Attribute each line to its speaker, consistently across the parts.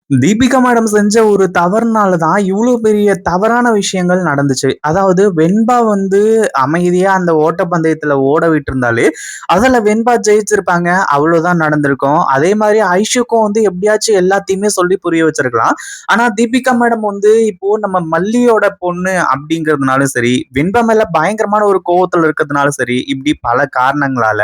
Speaker 1: Deepika madam செஞ்ச ஒரு தவறுனால தான் இவ்வளோ பெரிய தவறான விஷயங்கள் நடந்துச்சு. அதாவது வெண்பா வந்து அமைதியா அந்த ஓட்டப்பந்தயத்துல ஓட விட்டிருந்தாலே, அதுல வெண்பா ஜெயிச்சிருப்பாங்க. அவ்வளோதான் நடந்திருக்கும். அதே மாரி ஐஷுக்கும் வந்து எப்படியாச்சும் எல்லாத்தையுமே சொல்லி புரிய வச்சிருக்கலாம். ஆனா தீபிகா மேடம் வந்து இப்போ நம்ம மல்லியோட பொண்ணு அப்படிங்கிறதுனாலும் சரி, வெண்பா மேல பயங்கரமான ஒரு கோவத்துல இருக்கிறதுனாலும் சரி, இப்படி பல காரணங்களால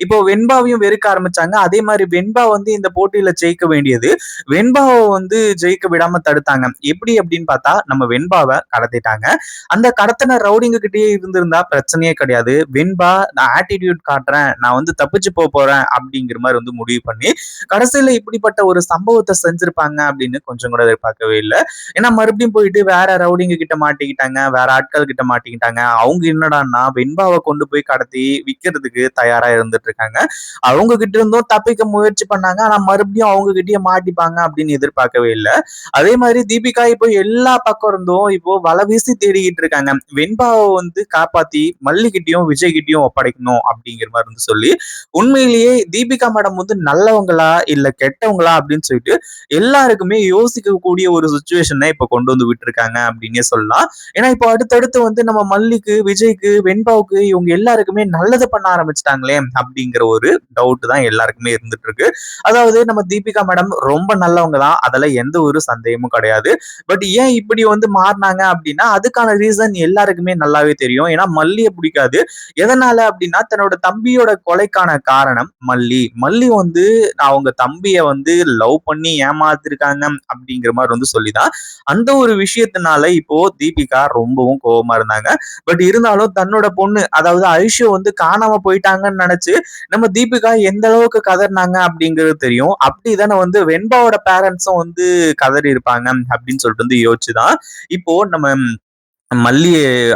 Speaker 1: இப்போ வெண்பாவையும் வெறுக்க ஆரம்பிச்சாங்க. அதே மாரி வெண்பா வந்து இந்த போட்டியில ஜெயிக்க வேண்டியது வெண்பாவ வந்து ஜெயிக்க விடாம தடுத்தாங்க. எப்படி அப்படின்னு பார்த்தா, நம்ம வெண்பாவ கடத்திட்டாங்க. அந்த கடத்தின ரவுடிங்க கிட்டயே இருந்திருந்தா பிரச்சனையே கிடையாது. வெண்பா நான் ஆட்டிட்யூட் காட்டுறேன். நான் வந்து தப்பிச்சு போறேன் அப்படிங்கிற மாரி வந்து முடிவு பண்ணி, கடைசியில இப்படிப்பட்ட ஒரு சம்பவத்த செஞ்சிருப்பாங்க அப்படின்னு கொஞ்சம் கூட எதிர்பார்க்கவே இல்ல. ஏன்னா மறுபடியும் போயிட்டு வேற ரவுடிங்க கிட்ட மாட்டிக்கிட்டாங்க. வேற ஆட்கள் கிட்ட மாட்டிக்கிட்டாங்க. அவங்க என்னடான்னா வெண்பாவ கொண்டு போய் கடத்தி விக்கிறதுக்கு தயாரா இருந்துட்டு இருக்காங்க. அவங்க கிட்ட இருந்தும் தப்பிக்க முயற்சி பண்ணாங்க. ஆனா மறுபடியும் அவங்க கிட்டயே மாட்டிப்பாங்க அப்படின்னு எதிர்பார்க்கவே இல்ல. அதே மாதிரி தீபிகா இப்போ எல்லா பக்கம் இருந்தும் இப்போ வலை வீசி தேடிக்கிட்டு இருக்காங்க. வெண்பாவை வந்து காப்பாத்தி மல்லிகிட்டயும் விஜய் கிட்டயும் ஒப்படைக்கணும் அப்படிங்கிற மாதிரி வந்து சொல்லி உண்மையிலேயே தீபிகா மேடம் வந்து நல்லவங்களா இல்ல கெட்டவங்களா அப்படின்னு சொல்லிட்டு எல்லாருக்குமே யோசிக்கக்கூடிய ஒரு சுச்சுவேஷன் இப்ப கொண்டு வந்து விட்டுருக்காங்க அப்படின்னே சொல்லலாம். ஏன்னா இப்போ அடுத்தடுத்து வந்து நம்ம மல்லிக்கு விஜய்க்கு வெண்பாவுக்கு இவங்க எல்லாருக்குமே நல்லது பண்ண ஆரம்பிச்சிட்டாங்களே அப்படிங்கிற ஒரு டவுட் தான் எல்லாருக்குமே இருந்துட்டு இருக்கு. அதாவது நம்ம தீபிகா மேடம் ரொம்ப நல்லவங்க தான். அதுல எந்த ஒரு சந்தேகமும் கிடையாது. பட் ஏன் இப்படி வந்து மாறினாங்க அப்படின்னா அதுக்கான ரீசன் எல்லாருக்குமே நல்லாவே தெரியும். ஏன்னா மல்லியை பிடிக்காது. எதனால அப்படின்னா தன்னோட தம்பியோட கொலைக்கான காரணம் மல்லி. மல்லி வந்து அவங்க தம்பியை வந்து லவ் பண்ணி ஏமாத்திருக்காங்க அப்படிங்கிற மாதிரி வந்து சொல்லிதான் அந்த ஒரு விஷயத்தினால இப்போ தீபிகா ரொம்பவும் கோவமா இருந்தாங்க. பட் இருந்தாலும் தன்னோட பொண்ணு அதாவது ஐஷு வந்து காணாம போயிட்டாங்கன்னு நினைச்சு நம்ம தீபிகா எந்த அளவுக்கு கதறினாங்க அப்படிங்கிறது தெரியும். அப்படிதானே வந்து வெண்பாவோட பேரண்ட்ஸும் வந்து கதறி இருப்பாங்க அப்படின்னு சொல்லிட்டு வந்து யோசிச்சுதான் இப்போ நம்ம மல்லி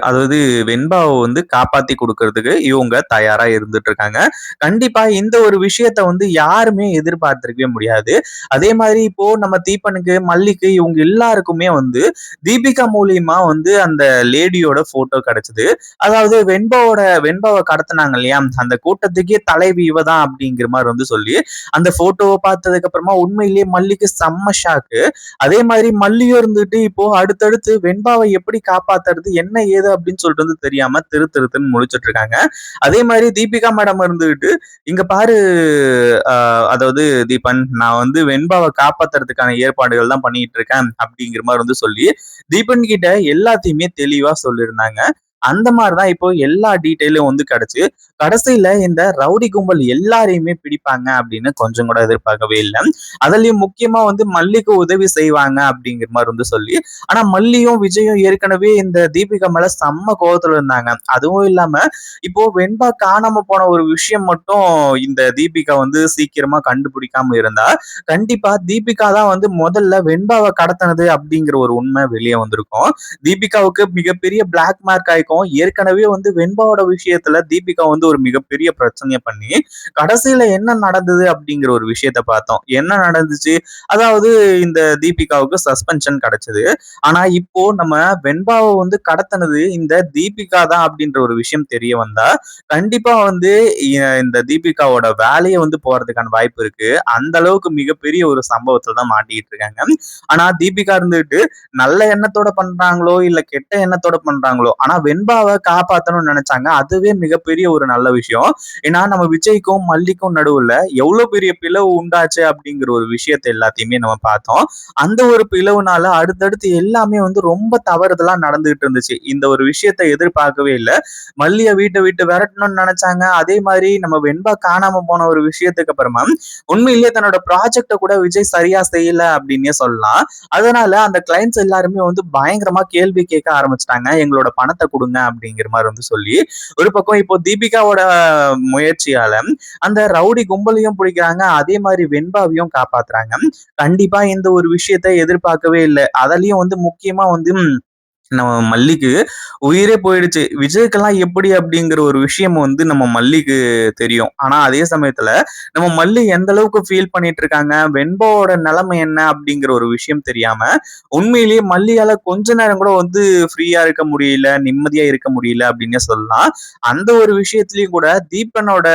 Speaker 1: அதாவது வெண்பாவை வந்து காப்பாத்தி கொடுக்கறதுக்கு இவங்க தயாரா இருந்துட்டு இருக்காங்க. கண்டிப்பா இந்த ஒரு விஷயத்த வந்து யாருமே எதிர்பார்த்திருக்கவே முடியாது. அதே மாதிரி இப்போ நம்ம தீபனுக்கு மல்லிக்கு இவங்க எல்லாருக்குமே வந்து தீபிகா மூலியமா வந்து அந்த லேடியோட போட்டோ கிடைச்சது. அதாவது வெண்பாவை கடத்தினாங்க இல்லையா அந்த கூட்டத்துக்கே தலைவி இவ தான் அப்படிங்கிற மாதிரி வந்து சொல்லி அந்த போட்டோவை பார்த்ததுக்கு அப்புறமா உண்மையிலேயே மல்லிக்கு செம்ம ஷாக்கு. அதே மாதிரி மல்லியும் இருந்துட்டு இப்போ அடுத்தடுத்து வெண்பாவை எப்படி காப்பாத்துறது என்ன ஏது அப்படின்னு சொல்லிட்டு வந்து தெரியாம திருன்னு முழிச்சிட்டு இருக்காங்க. அதே மாதிரி தீபிகா மேடம் இருந்துகிட்டு இங்க பாரு அதாவது தீபன் நான் வந்து வெண்பாவை காப்பாத்துறதுக்கான ஏற்பாடுகள் தான் பண்ணிட்டு இருக்கேன் அப்படிங்கிற மாதிரி வந்து சொல்லி தீபன் கிட்ட எல்லாத்தையுமே தெளிவா சொல்லியிருந்தாங்க. அந்த மாதிரிதான் இப்போ எல்லா டீட்டெயிலும் வந்து கிடைச்சு கடைசியில இந்த ரவுடி கும்பல் எல்லாரையுமே பிடிப்பாங்க அப்படின்னு கொஞ்சம் கூட எதிர்பார்க்கவே இல்லை. அதுலயும் முக்கியமா வந்து மல்லிக்கு உதவி செய்வாங்க அப்படிங்கிற மாதிரி வந்து சொல்லி ஆனா மல்லியும் விஜயும் ஏற்கனவே இந்த தீபிகா மேல செம்ம கோவத்துல இருந்தாங்க. அதுவும் இல்லாம இப்போ வெண்பா காணாம போன ஒரு விஷயம் மட்டும் இந்த தீபிகா வந்து சீக்கிரமா கண்டுபிடிக்காம இருந்தா கண்டிப்பா தீபிகா தான் வந்து முதல்ல வெண்பாவை கடத்தினது அப்படிங்கிற ஒரு உண்மை வெளியே வந்திருக்கும். தீபிகாவுக்கு மிகப்பெரிய பிளாக் மார்க் ஆயிக்கும். ஏற்கனவே வந்து வெண்பாவோட விஷயத்துல தீபிகா வந்து ஒரு மிகப்பெரிய பிரச்சனையை பண்ணி கடைசியில என்ன நடந்தது அப்படிங்கிற ஒரு விஷயத்த பார்த்தோம். என்ன நடந்துச்சு அதாவது இந்த தீபிகாவுக்கு சஸ்பென்ஷன் கிடைச்சது. ஆனா இப்போ நம்ம வெண்பாவை வந்து கடத்தினது இந்த தீபிகா தான் அப்படின்ற ஒரு விஷயம் தெரிய வந்தா கண்டிப்பா வந்து இந்த தீபிகாவோட வேலையை வந்து போறதுக்கான வாய்ப்பு இருக்கு. அந்த அளவுக்கு மிகப்பெரிய ஒரு சம்பவத்துல தான் மாட்டிக்கிட்டு இருக்காங்க. ஆனா தீபிகா இருந்துட்டு நல்ல எண்ணத்தோட பண்றாங்களோ இல்ல கெட்ட எண்ணத்தோட பண்றாங்களோ ஆனா வெண்பாவை காப்பாத்தணும்னு நினைச்சாங்க. அதுவே மிகப்பெரிய ஒரு நல்ல விஷயம். ஏன்னா நம்ம விஜய்க்கும் மல்லிக்கும் நடுவுல எவ்வளவு பெரிய பிளவு உண்டாச்சு அப்படிங்கிற ஒரு விஷயத்தை எல்லாத்தையுமே நம்ம பார்த்தோம். அந்த ஒரு பிளவுனால அடுத்தடுத்து எல்லாமே வந்து ரொம்ப தவறுதலா நடந்துகிட்டு இருந்துச்சு. இந்த ஒரு விஷயத்தை எதிர்பார்க்கவே இல்லை. மல்லிய வீட்டை விட்டு விரட்டணும்னு நினைச்சாங்க. அதே மாதிரி நம்ம வெண்பா காணாம போன ஒரு விஷயத்துக்கு அப்புறமா உண்மையிலேயே தன்னோட ப்ராஜெக்ட கூட விஜய் சரியா செய்யல அப்படின்னே சொல்லலாம். அதனால அந்த கிளைண்ட்ஸ் எல்லாருமே வந்து பயங்கரமா கேள்வி கேட்க ஆரம்பிச்சிட்டாங்க. எங்களோட பணத்தை கொடுங்க அப்படிங்கிற மாதிரி வந்து சொல்லி ஒரு பக்கம் இப்போ தீபிகாவோட முயற்சியால அந்த ரவுடி கும்பலையும் பிடிக்கிறாங்க. அதே மாதிரி வெண்பாவையும் காப்பாத்துறாங்க. கண்டிப்பா இந்த ஒரு விஷயத்த எதிர்பார்க்கவே இல்லை. அதுலயும் வந்து முக்கியமா வந்து நம்ம மல்லிக்கு உயிரே போயிடுச்சு. விஜய்க்கெல்லாம் எப்படி அப்படிங்கிற ஒரு விஷயம் வந்து நம்ம மல்லிக்கு தெரியும். ஆனா அதே சமயத்துல நம்ம மல்லி எந்த அளவுக்கு ஃபீல் பண்ணிட்டு இருக்காங்க வெண்பாவோட நிலைமை என்ன அப்படிங்கிற ஒரு விஷயம் தெரியாம உண்மையிலேயே மல்லியால கொஞ்ச நேரம் கூட வந்து ஃப்ரீயா இருக்க முடியல நிம்மதியா இருக்க முடியல அப்படின்னே சொல்லலாம். அந்த ஒரு விஷயத்திலயும் கூட தீபனோட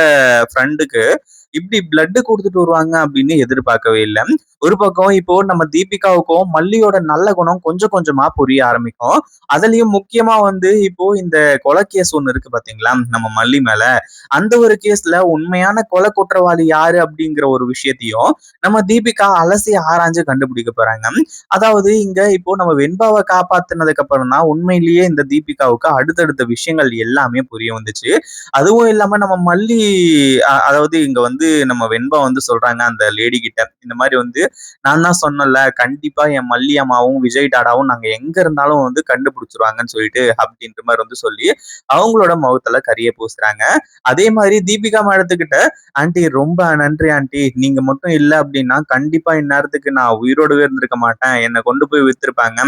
Speaker 1: ஃப்ரெண்டுக்கு இப்படி பிளட் குடுத்துட்டு வருவாங்க அப்படின்னு எதிர்பார்க்கவே இல்ல. ஒரு பக்கம் இப்போ நம்ம தீபிகாவுக்கும் மல்லியோட நல்ல குணம் கொஞ்சம் கொஞ்சமா புரிய ஆரம்பிக்கும். அதுலயும் முக்கியமா வந்து இப்போ இந்த கொலை கேஸ் ஒண்ணு இருக்கு பாத்தீங்களா? நம்ம மல்லி மேல. அந்த ஒரு கேஸ்ல உண்மையான கொலை குற்றவாளி யாரு அப்படிங்கிற ஒரு விஷயத்தையும் நம்ம தீபிகா அலசி ஆராய்ஞ்சு கண்டுபிடிக்க போறாங்க. அதாவது இங்க இப்போ நம்ம வெண்பாவ காப்பாத்துனதுக்கு அப்புறம் தான் உண்மையிலேயே இந்த தீபிகாவுக்கு அடுத்தடுத்த விஷயங்கள் எல்லாமே புரிய வந்துச்சு. அதுவும் இல்லாம நம்ம மல்லி அதாவது இங்க வந்து நம்ம வெண்பா வந்து சொல்றாங்க அந்த லேடி கிட்ட. இந்த மாரி வந்து நான் தான் சொன்னேன்ல, கண்டிப்பா என் மல்லி அம்மாவும், விஜய் டாடாவும் நாங்க எங்க இருந்தாலும் வந்து கண்டுபிடிச்சுருவாங்கன்னு சொல்லிட்டு அப்படின்ற மாரி வந்து சொல்லி அவங்களோட முகத்துல கரிய பூசுறாங்க. அதே மாதிரி தீபிகா மேடத்துக்கிட்ட, "ஆன்ட்டி ரொம்ப நன்றி ஆன்ட்டி. நீங்க மட்டும் இல்ல அப்படின்னா கண்டிப்பா இந்நேரத்துக்கு நான் உயிரோடவே இருந்திருக்க மாட்டேன். என்ன கொண்டு போய் வித்துருப்பாங்க.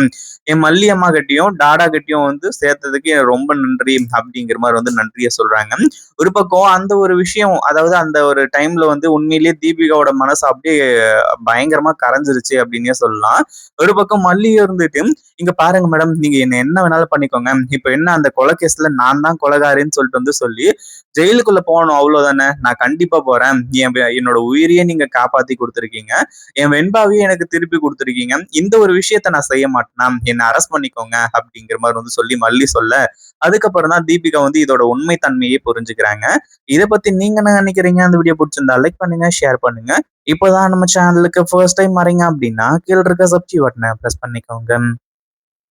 Speaker 1: என் மல்லி அம்மா கிட்டயும், டாடா கிட்டயும் வந்து சேர்த்ததுக்கு ரொம்ப நன்றி" அப்படிங்கிற மாரி வந்து நன்றிய சொல்றாங்க. ஒரு பக்கம் அந்த ஒரு விஷயம், அதாவது அந்த ஒரு டைம்ல வந்து உண்மையிலேயே தீபிகாவோட மனசு அப்படியே பயங்கரமா கரைஞ்சிருச்சு அப்படின்னே சொல்லலாம். ஒரு பக்கம் மல்லி இருந்துட்டு, "இங்க பாருங்க மேடம், நீங்க என்ன வேணாலும் பண்ணிக்கோங்க. இப்ப என்ன அந்த கொலை கேஸ்ல நான் தான் கொலைகாரின்னு சொல்லிட்டு வந்து சொல்லி ஜெயிலுக்குள்ள போகணும் அவ்வளவுதானே. நான் கண்டிப்பா போறேன். என்னோட உயிரையே நீங்க காப்பாத்தி கொடுத்துருக்கீங்க. என் வெண்பாவையும் எனக்கு திருப்பி கொடுத்துருக்கீங்க. இந்த ஒரு விஷயத்த நான் செய்ய மாட்டேனா? என்ன அரெஸ்ட் பண்ணிக்கோங்க அப்படிங்கிற மாதிரி வந்து சொல்லி மல்லி சொல்ல, அதுக்கப்புறம் தான் தீபிகா வந்து இதோட உண்மை தன்மையை புரிஞ்சுக்கிறாங்க. இத பத்தி நீங்க என்ன நினைக்கிறீங்க? அந்த வீடியோ பிடிச்சிருந்தா லைக் பண்ணுங்க, ஷேர் பண்ணுங்க. இப்போதான் நம்ம சேனலுக்கு ஃபர்ஸ்ட் டைம் வரீங்க அப்படின்னா கீழ இருக்க சப்ஸ்கிரைப் பட்டனை பிரஸ் பண்ணிக்கோங்க.